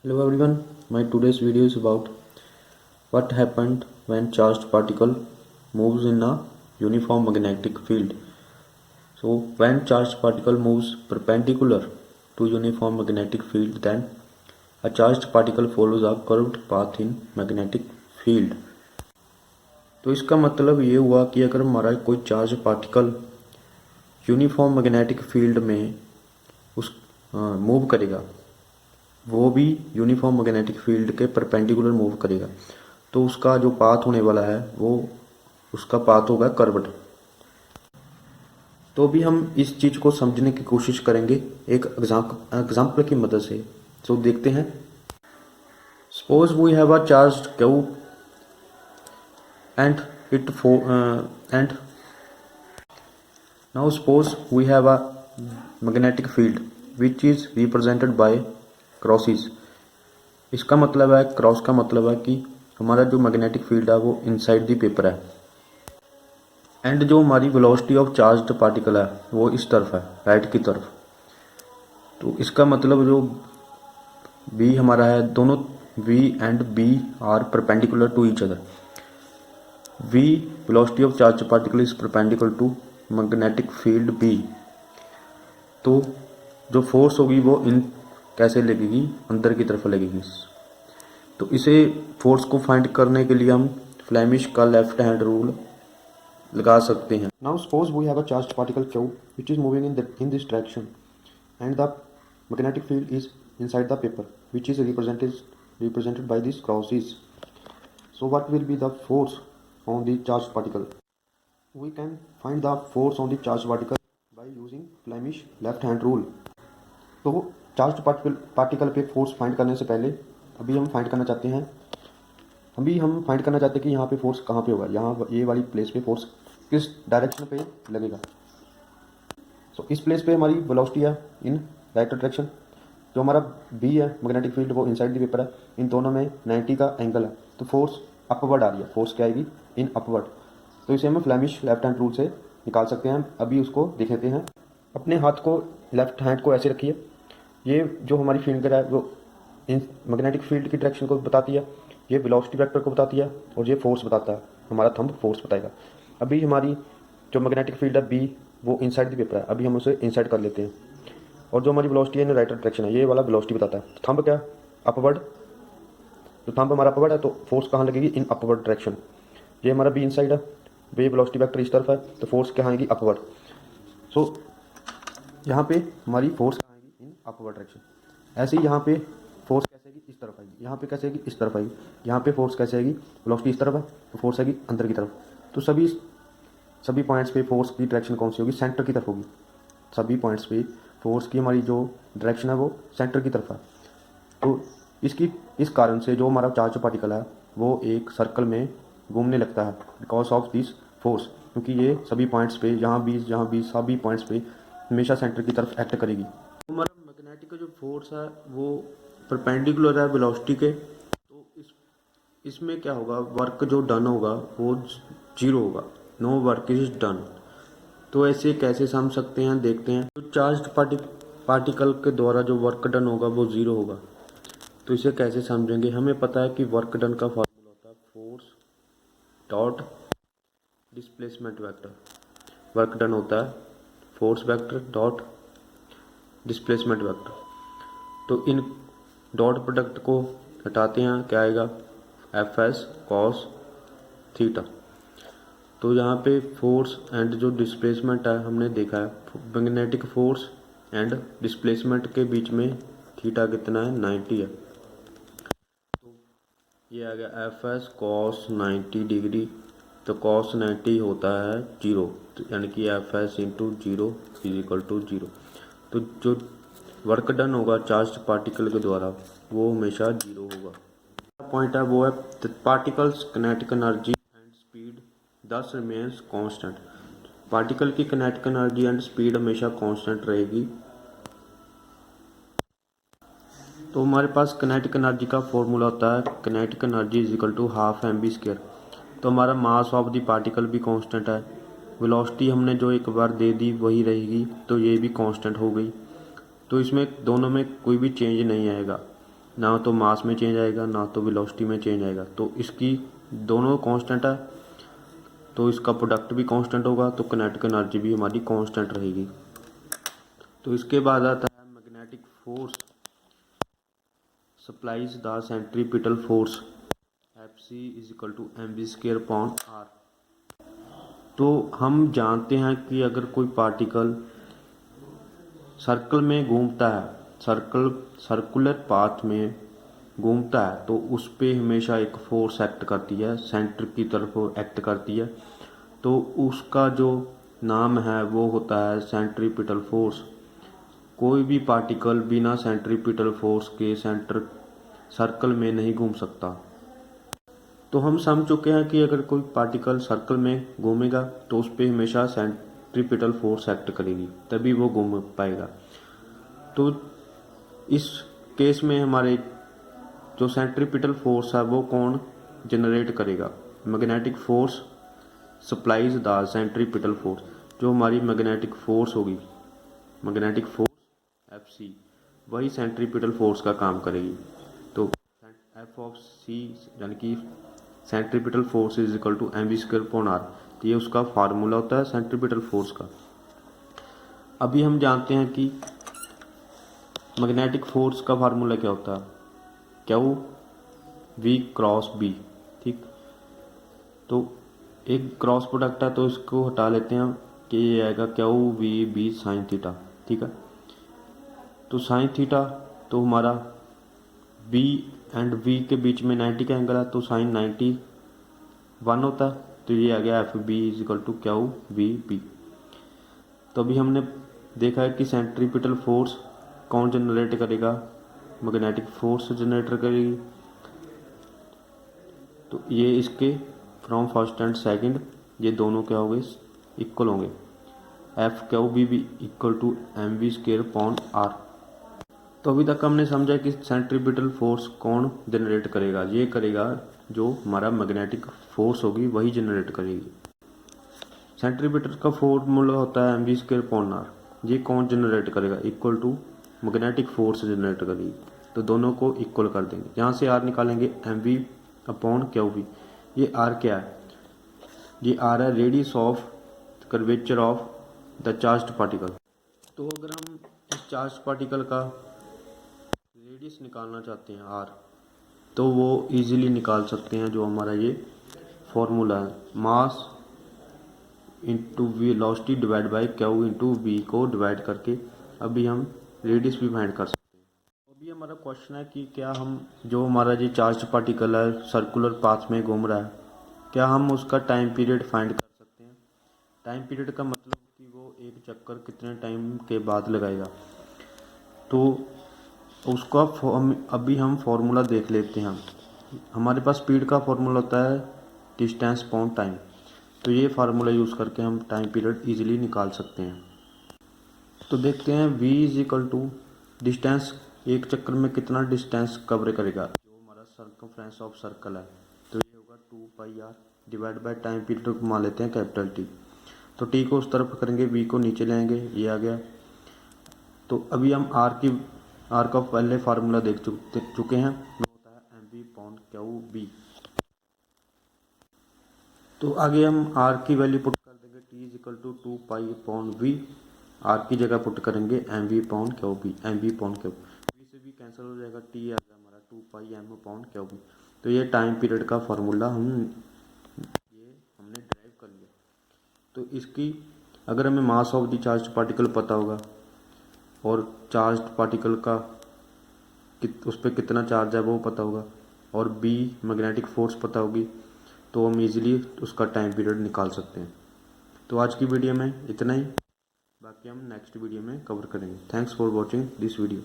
Hello everyone, my today's video is about what happened when charged particle moves in a uniform magnetic field. So when charged particle moves perpendicular to uniform magnetic field, then a charged particle follows a curved path in magnetic field. तो इसका मतलब ये हुआ कि अगर हमारा कोई charge particle uniform magnetic field में उस मूव करेगा, वो भी यूनिफॉर्म मैग्नेटिक फील्ड के परपेंडिकुलर मूव करेगा, तो उसका जो पाथ होने वाला है वो उसका पाथ होगा कर्व्ड। तो भी हम इस चीज़ को समझने की कोशिश करेंगे एक एग्जाम्पल की मदद से। तो देखते हैं। Suppose we have a charged cube and now suppose we have a magnetic field which is represented by crosses। इसका मतलब है, क्रॉस का मतलब है कि हमारा जो मैग्नेटिक फील्ड है वो इनसाइड द पेपर है, एंड जो हमारी वेलोसिटी ऑफ चार्ज्ड पार्टिकल है वो इस तरफ है, राइट की तरफ। तो इसका मतलब जो बी हमारा है, दोनों V and B are perpendicular to each other. V velocity of charged particle is perpendicular to magnetic field B। तो जो फोर्स होगी वो इन कैसे लगेगी, अंदर की तरफ लगेगी। तो इसे फोर्स को फाइंड करने के लिए हम फ्लेमिश का लेफ्ट हैंड रूल लगा सकते हैं। Now suppose we have a charged particle Q which is moving in this direction and the magnetic field is inside the paper which is represented by these crosses। So what will be the force on the charged particle? We can find the force on the charged particle by using Flemish left hand rule। तो charged particle पे force find करने से पहले अभी हम find करना चाहते हैं कि यहाँ पे फोर्स कहाँ पे होगा, यहाँ ये वाली प्लेस पे फोर्स किस डायरेक्शन पे लगेगा। सो इस प्लेस पे हमारी वेलोसिटी है इन राइट डायरेक्शन, जो हमारा बी है मैग्नेटिक फील्ड वो इनसाइड द पेपर है, इन दोनों में 90 का एंगल है, तो फोर्स अपवर्ड आ रही है। फोर्स क्या आएगी, इन अपवर्ड। तो इसे हम फ्लेमिश लेफ्ट हैंड रूल से निकाल सकते हैं। अभी उसको देख हैं। अपने हाथ को, लेफ्ट हैंड को ऐसे रखिए, ये जो हमारी फिंगर है वो इन मैग्नेटिक फील्ड की डायरेक्शन को बताती है, ये वेलोसिटी वेक्टर को बताती है, और ये फोर्स बताता है, हमारा थंब फोर्स बताएगा। अभी हमारी जो मैग्नेटिक फील्ड है बी वो इनसाइड द पेपर है, अभी हम उसे इनसाइड कर लेते हैं, और जो हमारी वेलोसिटी है राइट डायरेक्शन है, ये वाला वेलोसिटी बताता है। थंब क्या, अपवर्ड। तो थंब हमारा अपवर्ड है, तो फोर्स कहाँ लगेगी, इन अपवर्ड डायरेक्शन। ये हमारा बी इनसाइड है, बी वेलोसिटी वेक्टर इस तरफ है, तो फोर्स कहाँ आएगी, अपवर्ड। सो यहाँ पे हमारी फोर्स कहाँ आएगी, इन अपवर्ड डायरेक्शन। ऐसे ही यहाँ पे फोर्स कैसे आएगी, इस तरफ आएगी, यहाँ पे कैसे आएगी, इस तरफ आएगी। यहाँ पे फोर्स कैसे आएगी, वेलोसिटी इस तरफ है, तो फोर्स आएगी अंदर की तरफ। तो सभी पॉइंट्स पे फोर्स की डायरेक्शन कौन सी होगी, सेंटर की तरफ होगी। सभी पॉइंट्स पे फोर्स की हमारी जो डायरेक्शन है वो सेंटर की तरफ है। तो इस कारण से जो हमारा चार्ज पार्टिकल है वो एक सर्कल में घूमने लगता है बिकॉज ऑफ दिस फोर्स, क्योंकि ये सभी पॉइंट्स पे, जहाँ भी सभी पॉइंट्स पे हमेशा सेंटर की तरफ एक्ट करेगी। हमारा मैग्नेटिक का जो फोर्स है वो परपेंडिकुलर है वेलोसिटी के, तो इसमें क्या होगा, वर्क जो डन होगा वो जीरो होगा, नो वर्क इज डन। तो ऐसे कैसे समझ सकते हैं, देखते हैं। तो चार्ज्ड पार्टिकल के द्वारा जो वर्क डन होगा वो जीरो होगा, तो इसे कैसे समझेंगे। हमें पता है कि वर्क डन का फॉर्मूला होता है force dot displacement vector. Work done होता है force vector dot displacement vector. तो इन डॉट प्रोडक्ट को हटाते हैं, क्या आएगा, एफ एस कॉस थीटा। तो यहाँ पे फोर्स एंड जो डिस्प्लेसमेंट है हमने देखा है, मैग्नेटिक फोर्स एंड डिस्प्लेसमेंट के बीच में थीटा कितना है, 90 है। तो ये आ गया एफ एस कॉस 90 डिग्री। तो कॉस 90 होता है जीरो, तो यानी कि F S into zero is equal to zero. तो जो वर्क डन होगा चार्ज पार्टिकल के द्वारा वो हमेशा जीरो होगा। पॉइंट है वो है particles kinetic energy and speed thus remains constant. Particle की किनेटिक एनर्जी एंड स्पीड हमेशा कांस्टेंट रहेगी। तो हमारे पास किनेटिक एनर्जी का फॉर्मूला होता है kinetic energy is equal to half M B square. तो हमारा मास ऑफ द पार्टिकल भी कांस्टेंट है, वेलोसिटी हमने जो एक बार दे दी वही रहेगी, तो ये भी कांस्टेंट हो गई। तो इसमें दोनों में कोई भी चेंज नहीं आएगा। ना तो मास में चेंज आएगा ना तो वेलोसिटी में चेंज आएगा, तो इसकी दोनों कांस्टेंट है, तो इसका प्रोडक्ट भी कांस्टेंट होगा, तो किनेटिक एनर्जी भी हमारी कांस्टेंट रहेगी। तो इसके बाद आता है magnetic force supplies the centripetal force Fc = mv²/r। तो हम जानते हैं कि अगर कोई पार्टिकल सर्कल में घूमता है, सर्कुलर पाथ में घूमता है, तो उस पे हमेशा एक फोर्स एक्ट करती है, सेंटर की तरफ एक्ट करती है, तो उसका जो नाम है वो होता है सेंट्रीपिटल फोर्स। कोई भी पार्टिकल बिना सेंट्रीपिटल फोर्स के सर्कल में नहीं घूम सकता। तो हम समझ चुके हैं कि अगर कोई पार्टिकल सर्कल में घूमेगा तो उस पर हमेशा सेंट्रीपिटल फोर्स एक्ट करेगी, तभी वो घूम पाएगा। तो इस केस में हमारे जो सेंट्रीपिटल फोर्स है वो कौन जनरेट करेगा? Magnetic force supplies the centripetal force. जो हमारी मैग्नेटिक फोर्स होगी, मैग्नेटिक फोर्स Fc, वही सेंट्रीपिटल फोर्स का काम करेगी। तो F(c) यानी कि सेंट्रीपिटल फोर्स = mv²/r, तो ये उसका फार्मूला होता है सेंट्रीपिटल फोर्स का। अभी हम जानते हैं कि मैग्नेटिक फोर्स का फार्मूला क्या होता है, Q(V)×B। ठीक, तो एक क्रॉस प्रोडक्ट है तो इसको हटा लेते हैं कि ये आएगा QVB sin थीटा। ठीक है, तो sin थीटा तो हमारा B एंड V के बीच में 90 का एंगल है, तो sin 91 होता है, तो ये आ गया FB = QVB। तो अभी हमने देखा है कि सेंट्रीपिटल फोर्स कौन जनरेट करेगा? मैग्नेटिक फोर्स जनरेटर करेगी। तो ये इसके फ्रॉम फर्स्ट एंड सेकंड ये दोनों क्या होंगे? इक्वल होंगे। FQVB = mv²/r। तो अभी तक हमने समझा कि सेंट्रीपिटल फोर्स कौन जनरेट करेगा? ये करेगा जो हमारा मैग्नेटिक फोर्स होगी वही जनरेट करेगी। सेंट्रीपिटल का फॉर्मूला होता है mv²/r। ये कौन जनरेट करेगा? Equal to magnetic force generate करेगी, तो दोनों को इक्वल कर देंगे। यहाँ से r निकालेंगे mv/qv। ये r क्या है? ये r है radius of curvature of the charged particle. तो अगर हम इस चार्ज पार्टिकल का रेडियस निकालना चाहते हैं r, तो वो इजीली निकाल सकते हैं। जो हमारा ये फॉर्मूला है, mass into velocity divide by Q into V को डिवाइड करके अभी हम रेडियस भी फाइंड कर सकते हैं। अभी हमारा क्वेश्चन है कि क्या हम जो हमारा ये चार्ज पार्टिकल है सर्कुलर पाथ में घूम रहा है, क्या हम उसका टाइम पीरियड फाइंड कर सकते हैं? टाइम पीरियड का मतलब कि वो एक चक्कर कितने टाइम के बाद लगाएगा, तो उसका अभी हम फॉर्मूला देख लेते हैं। हमारे पास स्पीड का फॉर्मूला होता है डिस्टेंस अपॉन टाइम, तो ये फार्मूला यूज़ करके हम टाइम पीरियड इजीली निकाल सकते हैं। तो देखते हैं V = डिस्टेंस, एक चक्कर में कितना डिस्टेंस कवर करेगा। जो हमारा सर्कमफ्रेंस ऑफ सर्कल है, तो ये होगा 2πr divide by time period को मान लेते हैं कैपिटल T। तो T को उस तरफ करेंगे, V को नीचे लाएंगे, ये आ गया। तो अभी हम R का पहले फार्मूला देख चुके हैं, वो होता है mv/qb। तो आगे हम R की वैल्यू पुट कर देंगे, T = 2π/v। R की जगह पुट करेंगे mv/qb। V से भी कैंसिल हो जाएगा, T आ गया हमारा 2πm/qb। तो ये टाइम पीरियड का फार्मूला हमने ड्राइव कर लिया। तो इसकी अगर हमें मास ऑफ द चार्ज पार्टिकल पता होगा और चार्ज पार्टिकल का उस पर कितना चार्ज है वो पता होगा, और B मैग्नेटिक फोर्स पता होगी, तो हम इजीली उसका टाइम पीरियड निकाल सकते हैं। तो आज की वीडियो में इतना ही, बाकी हम नेक्स्ट वीडियो में कवर करेंगे। Thanks for watching this video.